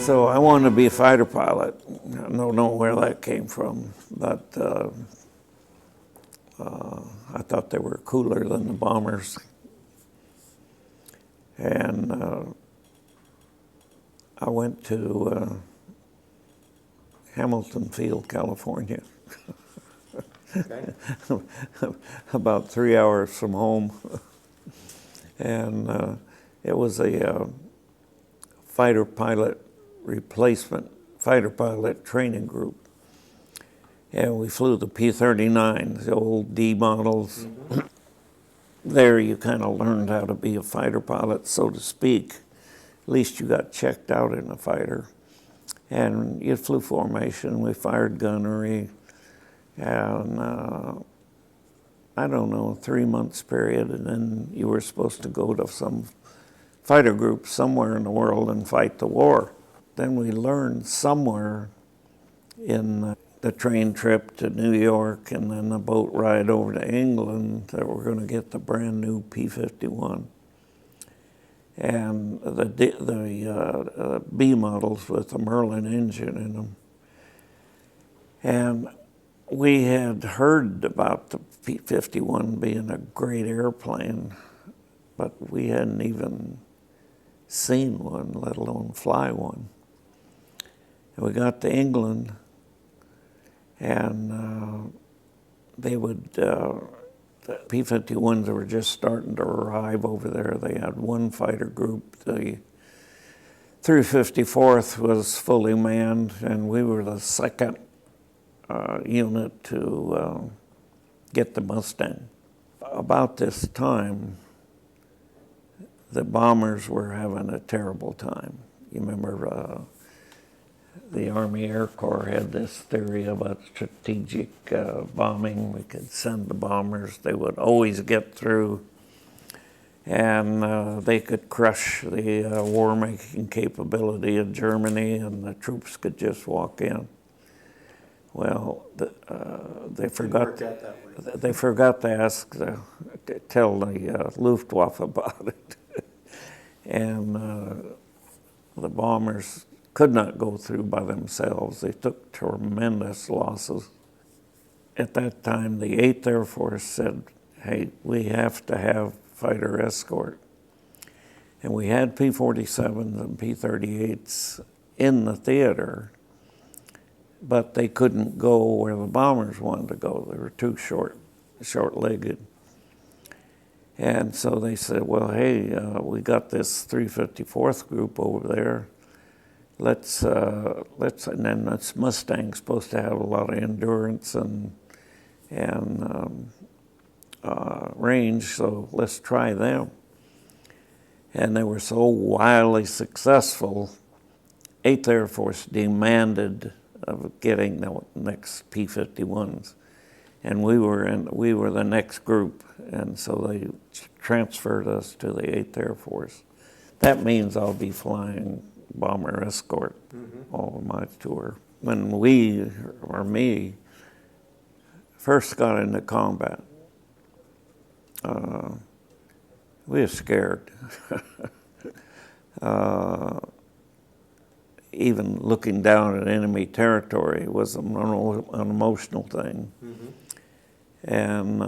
So I wanted to be a fighter pilot. I don't know where that came from, but I thought they were cooler than the bombers. And I went to Hamilton Field, California. Okay. About 3 hours from home. And it was a fighter pilot replacement, fighter pilot training group. And we flew the P-39, the old D models. Mm-hmm. There you kind of learned how to be a fighter pilot, so to speak. At least you got checked out in a fighter. And you flew formation, we fired gunnery, and I don't know, 3 months period, and then you were supposed to go to some fighter group somewhere in the world and fight the war. Then we learned somewhere in the train trip to New York and then the boat ride over to England that we're going to get the brand new P-51. And the B models with the Merlin engine in them. And we had heard about the P-51 being a great airplane, but we hadn't even seen one, let alone fly one. And we got to England, and they would, the P-51s were just starting to arrive over there. They had one fighter group. The 354th was fully manned, and we were the second unit to get the Mustang. About this time, the bombers were having a terrible time. You remember the Army Air Corps had this theory about strategic bombing. We could send the bombers, they would always get through, and they could crush the war-making capability of Germany, and the troops could just walk in. Well, they forgot to ask, tell the Luftwaffe about it. And the bombers could not go through by themselves. They took tremendous losses. At that time, the 8th Air Force said, hey, we have to have fighter escort. And we had P-47s and P-38s in the theater, but they couldn't go where the bombers wanted to go. They were too short-legged. And so they said, well, hey, we got this 354th group over there. Let's, and then this Mustang's supposed to have a lot of endurance and range, so let's try them. And they were so wildly successful, 8th Air Force demanded of getting the next P-51s. And we were the next group, and so they transferred us to the 8th Air Force. That means I'll be flying bomber escort all of my tour. When we, or me, first got into combat, we were scared. Even looking down at enemy territory was an emotional thing. And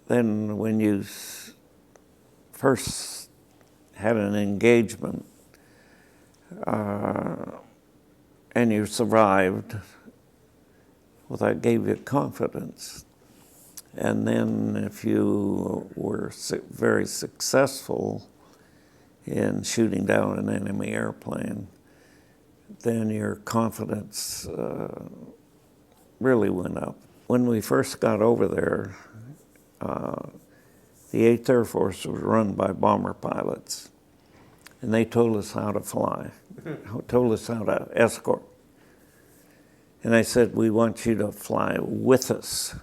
then when you first had an engagement and you survived, well, that gave you confidence. And then if you were very successful in shooting down an enemy airplane, then your confidence really went up. When we first got over there, the 8th Air Force was run by bomber pilots, and they told us how to fly, told us how to escort. And I said, we want you to fly with us.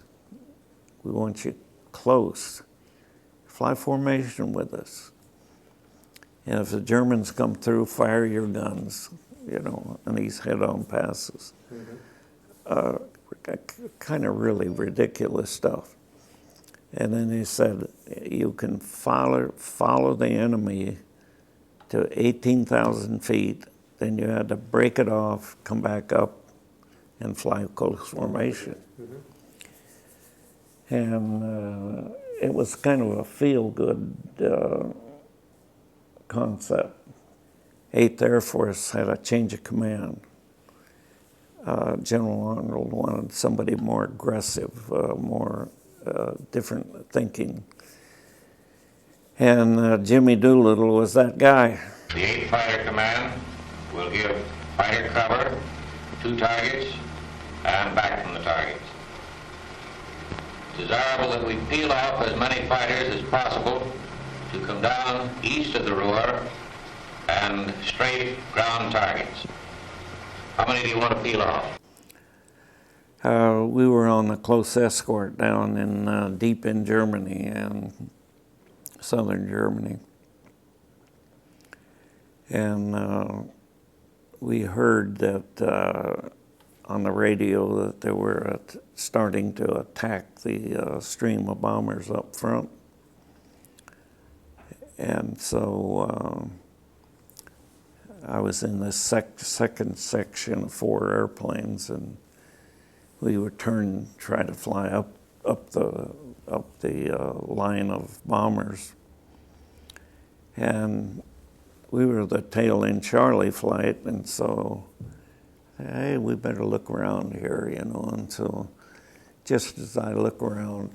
We want you close. Fly formation with us. And if the Germans come through, fire your guns, you know, on these head-on passes. Kind of really ridiculous stuff. And then he said, you can follow the enemy to 18,000 feet. Then you had to break it off, come back up, and fly close formation. And it was kind of a feel-good concept. 8th Air Force had a change of command. General Arnold wanted somebody more aggressive, more different thinking. And Jimmy Doolittle was that guy. The 8th Fighter Command will give fighter cover to targets and back from the targets. It's desirable that we peel off as many fighters as possible to come down east of the Ruhr and straight ground targets. How many do you want to peel off? We were on a close escort down in deep in Germany and southern Germany. And we heard that on the radio that they were starting to attack the stream of bombers up front. And so I was in the second section of 4 airplanes, and we would try to fly up the line of bombers. And we were the tail end Charlie flight, and so, hey, we better look around here, you know. And so just as I look around,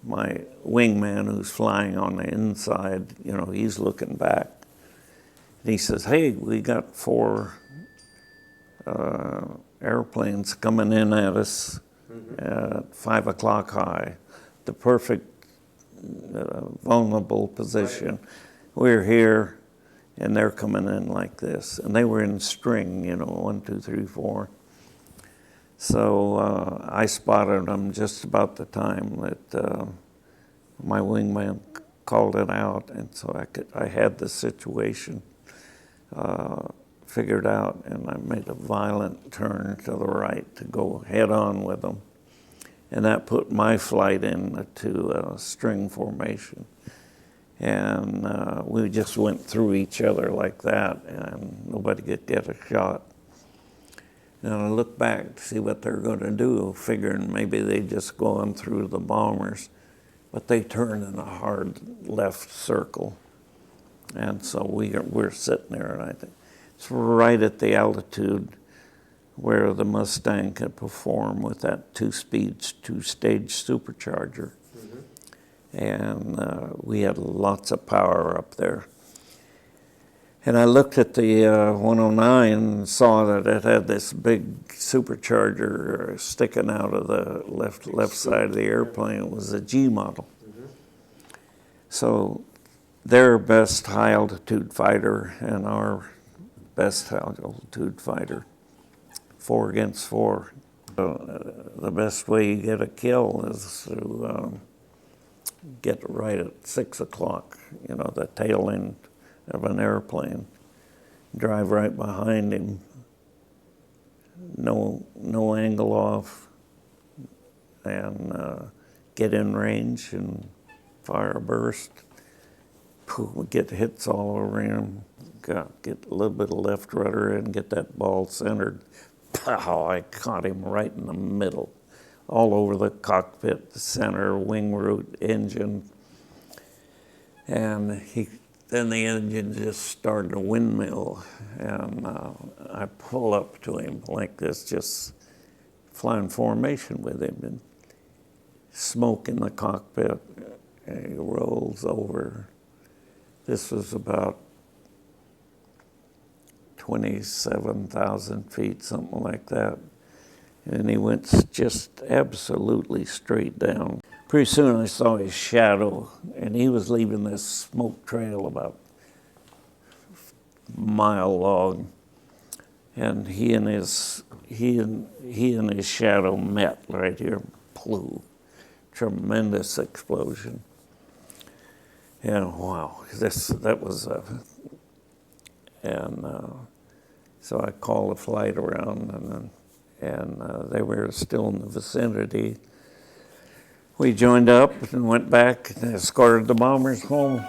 my wingman who's flying on the inside, you know, he's looking back. And he says, hey, we got 4 airplanes coming in at us at 5 o'clock high, the perfect vulnerable position. We're here, and they're coming in like this. And they were in string, you know, 1, 2, 3, 4. So I spotted them just about the time that my wingman called it out, and so I had the situation figured out, and I made a violent turn to the right to go head on with them. And that put my flight into string formation. And we just went through each other like that, and nobody could get a shot. And I look back to see what they're going to do, figuring maybe they just go on through the bombers. But they turned in a hard left circle. And so we're sitting there, and I think it's right at the altitude where the Mustang could perform with that 2-speed, 2-stage supercharger. And we had lots of power up there. And I looked at the 109 and saw that it had this big supercharger sticking out of the left side of the airplane. It was a G model. So their best high-altitude fighter and our best altitude fighter, 4 against 4. The best way you get a kill is to get right at 6 o'clock, you know, the tail end of an airplane, drive right behind him, no angle off, and get in range and fire a burst. Get hits all over him, get a little bit of left rudder and get that ball centered. Pow, I caught him right in the middle, all over the cockpit, the center, wing root, engine. And then the engine just started a windmill, and I pull up to him like this, just flying formation with him, and smoke in the cockpit, and he rolls over. This was about 27,000 feet, something like that. And he went just absolutely straight down. Pretty soon I saw his shadow, and he was leaving this smoke trail about a mile long. And he and his shadow met right here, blew. Tremendous explosion. And wow, that was so I called the flight around, and they were still in the vicinity. We joined up and went back and escorted the bombers home.